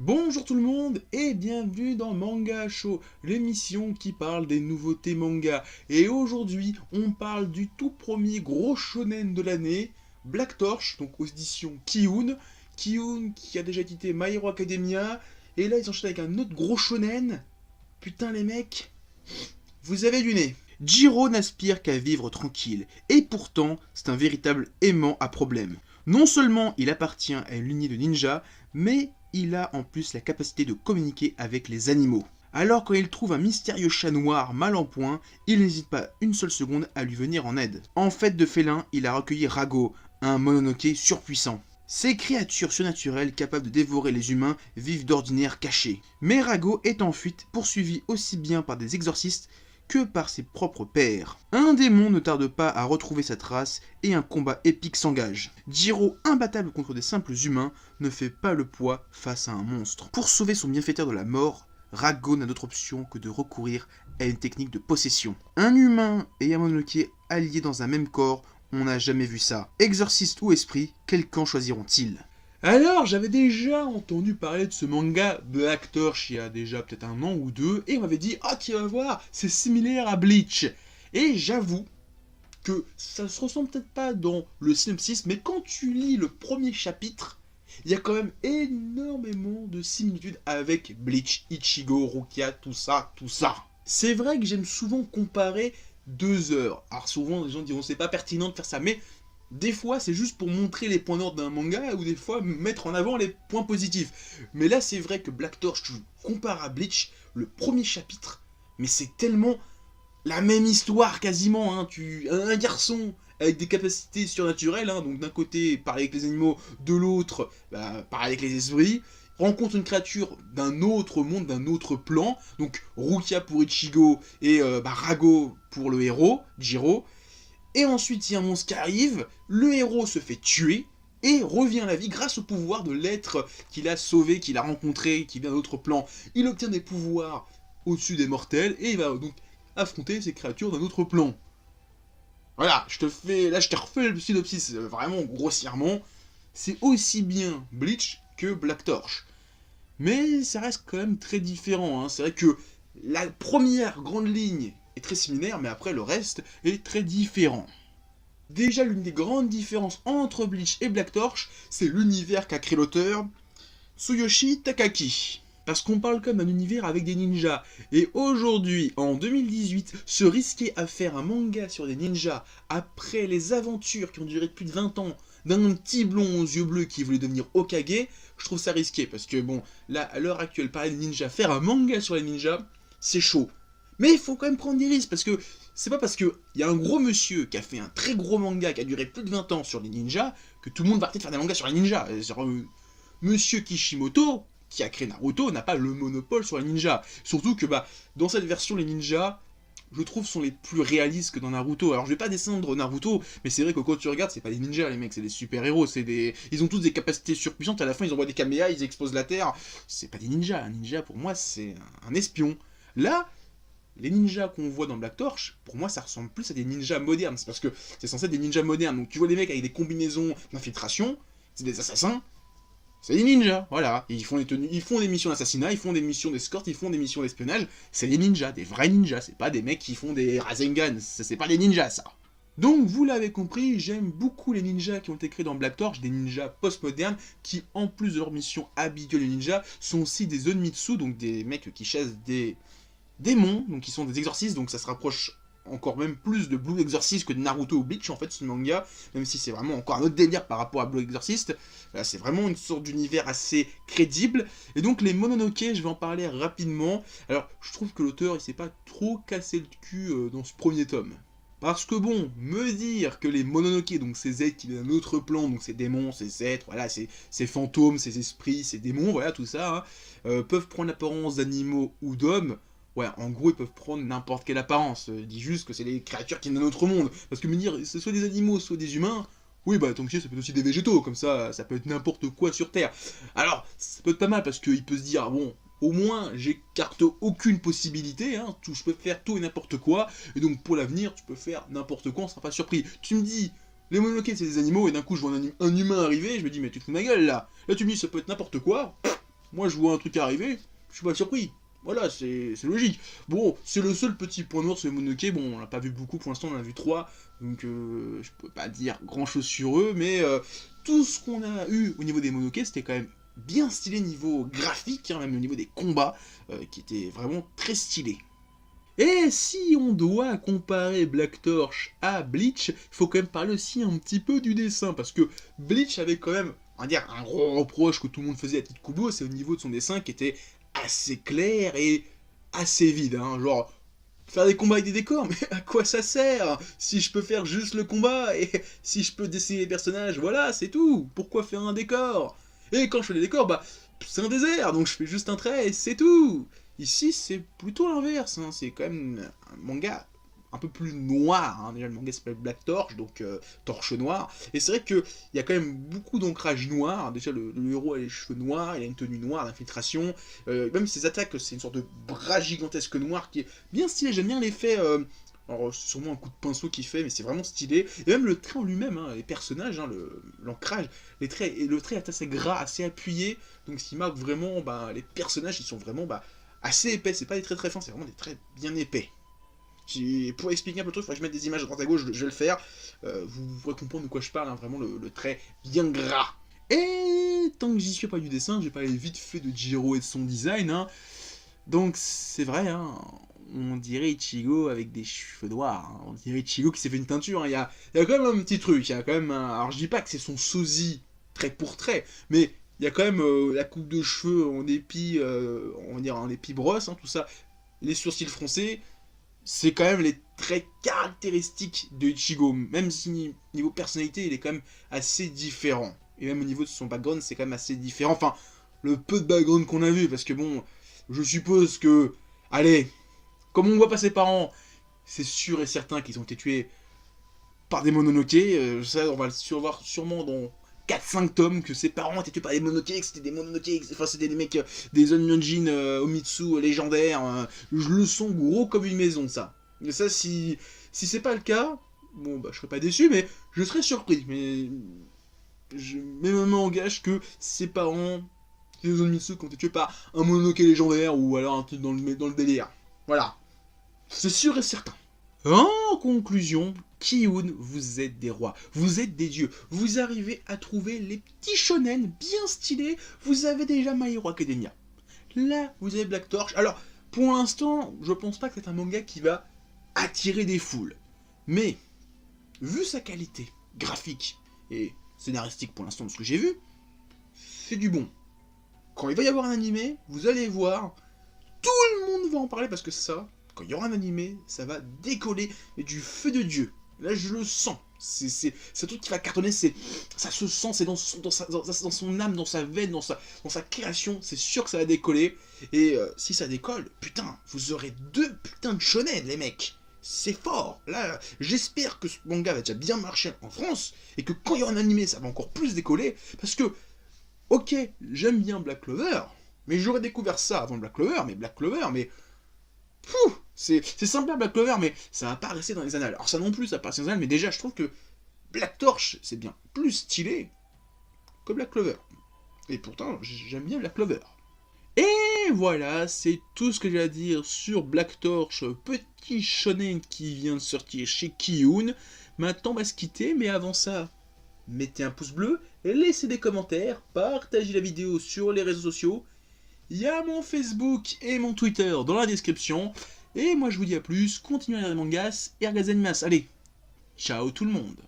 Bonjour tout le monde et bienvenue dans Manga Show, l'émission qui parle des nouveautés manga. Et aujourd'hui, on parle du tout premier gros shonen de l'année, Black Torch, donc aux éditions Kiun. Kiun qui a déjà quitté My Hero Academia, et là ils enchaînent avec un autre gros shonen. Putain les mecs, vous avez du nez. Jiro n'aspire qu'à vivre tranquille, et pourtant c'est un véritable aimant à problème. Non seulement il appartient à une lignée de ninjas, mais il a en plus la capacité de communiquer avec les animaux. Alors quand il trouve un mystérieux chat noir mal en point, il n'hésite pas une seule seconde à lui venir en aide. En fait de félin, il a recueilli Rago, un mononoke surpuissant. Ces créatures surnaturelles capables de dévorer les humains vivent d'ordinaire cachées. Mais Rago est en fuite, poursuivi aussi bien par des exorcistes que par ses propres pairs. Un démon ne tarde pas à retrouver sa trace et un combat épique s'engage. Jiro, imbattable contre des simples humains, ne fait pas le poids face à un monstre. Pour sauver son bienfaiteur de la mort, Rago n'a d'autre option que de recourir à une technique de possession. Un humain et un mononoke alliés dans un même corps, on n'a jamais vu ça. Exorciste ou esprit, quel camp choisiront-ils ? Alors, j'avais déjà entendu parler de ce manga Black Torch il y a déjà peut-être un an ou deux, et on m'avait dit « Ah, tu vas voir, c'est similaire à Bleach !» Et j'avoue que ça se ressemble peut-être pas dans le synopsis, mais quand tu lis le premier chapitre, il y a quand même énormément de similitudes avec Bleach, Ichigo, Rukia, tout ça, tout ça. C'est vrai que j'aime souvent comparer 2 heures. Alors souvent, les gens diront « C'est pas pertinent de faire ça », mais des fois, c'est juste pour montrer les points noirs d'un manga, ou des fois, mettre en avant les points positifs. Mais là, c'est vrai que Black Torch, tu compares à Bleach, le premier chapitre, mais c'est tellement la même histoire, quasiment, hein. Un garçon avec des capacités surnaturelles, hein, donc d'un côté, parler avec les animaux, de l'autre, parler avec les esprits, rencontre une créature d'un autre monde, d'un autre plan, donc Rukia pour Ichigo, et Rago pour le héros, Jiro. Et ensuite, il y a un monstre qui arrive, le héros se fait tuer, et revient à la vie grâce au pouvoir de l'être qu'il a sauvé, qu'il a rencontré, qui vient d'un autre plan. Il obtient des pouvoirs au-dessus des mortels, et il va donc affronter ces créatures d'un autre plan. Voilà, je te refais le synopsis vraiment grossièrement. C'est aussi bien Bleach que Black Torch. Mais ça reste quand même très différent, hein. C'est vrai que la première grande ligne est très similaire, mais après le reste est très différent. Déjà, l'une des grandes différences entre Bleach et Black Torch, c'est l'univers qu'a créé l'auteur Tsuyoshi Takaki. Parce qu'on parle comme d'un univers avec des ninjas. Et aujourd'hui, en 2018, se risquer à faire un manga sur des ninjas après les aventures qui ont duré plus de 20 ans d'un petit blond aux yeux bleus qui voulait devenir Hokage, je trouve ça risqué. Parce que bon, là, à l'heure actuelle, parler des ninjas, faire un manga sur les ninjas, c'est chaud. Mais il faut quand même prendre des risques, parce que c'est pas parce qu'il y a un gros monsieur qui a fait un très gros manga qui a duré plus de 20 ans sur les ninjas, que tout le monde va arrêter de faire des mangas sur les ninjas. Monsieur Kishimoto, qui a créé Naruto, n'a pas le monopole sur les ninjas. Surtout que dans cette version, les ninjas, je trouve, sont les plus réalistes que dans Naruto. Alors je vais pas descendre Naruto, mais c'est vrai que quand tu regardes, c'est pas des ninjas les mecs, c'est des super-héros, ils ont tous des capacités surpuissantes, à la fin ils envoient des kameha, ils explosent la terre. C'est pas des ninjas, un ninja pour moi c'est un espion. Là, les ninjas qu'on voit dans Black Torch, pour moi ça ressemble plus à des ninjas modernes, c'est parce que c'est censé être des ninjas modernes, donc tu vois les mecs avec des combinaisons d'infiltration, c'est des assassins, c'est des ninjas, voilà, et ils font des missions d'assassinat, ils font des missions d'escorte, ils font des missions d'espionnage, c'est des ninjas, des vrais ninjas, c'est pas des mecs qui font des Rasengan, c'est pas des ninjas ça. Donc vous l'avez compris, j'aime beaucoup les ninjas qui ont été créés dans Black Torch, des ninjas post-modernes qui, en plus de leur mission habituelle de ninja, sont aussi des Onmitsu, donc des mecs qui chassent des démons, donc qui sont des exorcistes, donc ça se rapproche encore même plus de Blue Exorcist que de Naruto ou Bleach en fait ce manga, même si c'est vraiment encore un autre délire par rapport à Blue Exorcist. Là, c'est vraiment une sorte d'univers assez crédible. Et donc les Mononoke, je vais en parler rapidement. Alors je trouve que l'auteur il s'est pas trop cassé le cul dans ce premier tome. Parce que bon, me dire que les Mononoke, donc ces êtres qui viennent d'un autre plan, donc ces démons, ces êtres, voilà, ces fantômes, ces esprits, ces démons, voilà tout ça, hein, peuvent prendre l'apparence d'animaux ou d'hommes. Ouais, en gros, ils peuvent prendre n'importe quelle apparence. Je dis juste que c'est des créatures qui viennent d'un autre monde. Parce que me dire, c'est soit des animaux, soit des humains, oui, tant que ça peut être aussi des végétaux, comme ça peut être n'importe quoi sur Terre. Alors, ça peut être pas mal, parce qu'il peut se dire, bon, au moins, j'écarte aucune possibilité, hein, je peux faire tout et n'importe quoi, et donc pour l'avenir, tu peux faire n'importe quoi, on sera pas surpris. Tu me dis, les Mononoke, c'est des animaux, et d'un coup, je vois un humain arriver, je me dis, mais tu te fous de ma gueule, là. Là, tu me dis, ça peut être n'importe quoi. moi je vois un truc arriver, je suis pas surpris. Voilà, c'est logique. Bon, c'est le seul petit point noir sur les Mononoke. Bon, on l'a pas vu beaucoup pour l'instant, on en a vu 3. Donc, je peux pas dire grand chose sur eux. Mais tout ce qu'on a eu au niveau des Mononoke, c'était quand même bien stylé niveau graphique, hein, même au niveau des combats, qui étaient vraiment très stylés. Et si on doit comparer Black Torch à Bleach, il faut quand même parler aussi un petit peu du dessin, parce que Bleach avait quand même, on va dire, un gros reproche que tout le monde faisait à Tite Kubo, c'est au niveau de son dessin qui était assez clair et assez vide, hein, genre... Faire des combats avec des décors, mais à quoi ça sert? Si je peux faire juste le combat, et si je peux dessiner les personnages, voilà, c'est tout. Pourquoi faire un décor? Et quand je fais des décors, bah, c'est un désert, donc je fais juste un trait, et c'est tout. Ici, c'est plutôt l'inverse, hein. C'est quand même un manga un peu plus noir, hein. Déjà, le manga s'appelle Black Torch, donc torche noire. Et c'est vrai qu'il y a quand même beaucoup d'ancrage noir. Déjà, le héros a les cheveux noirs, il a une tenue noire d'infiltration. Même ses attaques, c'est une sorte de bras gigantesque noir qui est bien stylé. J'aime bien l'effet. Alors, c'est sûrement un coup de pinceau qu'il fait, mais c'est vraiment stylé. Et même le trait en lui-même, hein, les personnages, hein, l'ancrage, les traits, et le trait est assez gras, assez appuyé. Donc, ce qui marque vraiment, bah, les personnages, ils sont vraiment bah, assez épais. C'est pas des traits très fins, c'est vraiment des traits bien épais. Pour expliquer un peu le truc, il faudrait que je mette des images à droite à gauche, je vais le faire. Vous pourrez comprendre de quoi je parle, hein, vraiment le trait bien gras. Et tant que j'y suis pas du dessin, j'ai parlé vite fait de Jiro et de son design. Hein. Donc c'est vrai, hein, on dirait Ichigo avec des cheveux noirs. Hein. On dirait Ichigo qui s'est fait une teinture. Hein. Il y a quand même un petit truc. Il y a quand même un... Alors je dis pas que c'est son sosie trait pour trait, mais il y a quand même la coupe de cheveux en épi, on va dire en épi brosse, hein, tout ça. Les sourcils froncés. C'est quand même les traits caractéristiques de Ichigo, même si niveau personnalité, il est quand même assez différent. Et même au niveau de son background, c'est quand même assez différent. Enfin, le peu de background qu'on a vu, parce que bon, je suppose que... Allez, comme on voit pas ses parents, c'est sûr et certain qu'ils ont été tués par des Mononoke. Ça, on va le voir sûrement dans 4-5 tomes, que ses parents étaient tués par des Mononoke, que c'était des Mononoke, enfin c'était des mecs, des Onmyojin Omitsu légendaires, je le sens gros comme une maison, ça. Et ça, si c'est pas le cas, bon bah je serais pas déçu, mais je serais surpris, mais je m'engage que ses parents, les Onmitsu, qui ont été tués par un Mononoke légendaire, ou alors un truc dans le délire. Voilà. C'est sûr et certain. En conclusion, Ki-hoon, vous êtes des rois, vous êtes des dieux, vous arrivez à trouver les petits shonen bien stylés, vous avez déjà My Hero Academia. Là, vous avez Black Torch. Alors, pour l'instant, je pense pas que c'est un manga qui va attirer des foules. Mais, vu sa qualité graphique et scénaristique pour l'instant de ce que j'ai vu, c'est du bon. Quand il va y avoir un animé, vous allez voir, tout le monde va en parler parce que ça... Quand il y aura un animé, ça va décoller, mais du feu de Dieu. Là, je le sens. C'est un truc qui va cartonner, ça se sent, c'est dans son âme, dans sa veine, dans sa création. C'est sûr que ça va décoller. Et si ça décolle, putain, vous aurez 2 putains de shonen, les mecs. C'est fort. Là, j'espère que ce manga va déjà bien marcher en France, et que quand il y aura un animé, ça va encore plus décoller. Parce que, ok, j'aime bien Black Clover, mais j'aurais découvert ça avant Black Clover, mais... C'est sympa Black Clover, mais ça va pas rester dans les annales. Alors ça non plus, ça passe dans les annales, mais déjà je trouve que Black Torch, c'est bien plus stylé que Black Clover. Et pourtant, j'aime bien Black Clover. Et voilà, c'est tout ce que j'ai à dire sur Black Torch, petit shonen qui vient de sortir chez Ki-hoon. Maintenant on va se quitter, mais avant ça, mettez un pouce bleu, laissez des commentaires, partagez la vidéo sur les réseaux sociaux. Il y a mon Facebook et mon Twitter dans la description. Et moi je vous dis à plus, continuez à lire les mangas et à regarder les animas. Allez, ciao tout le monde.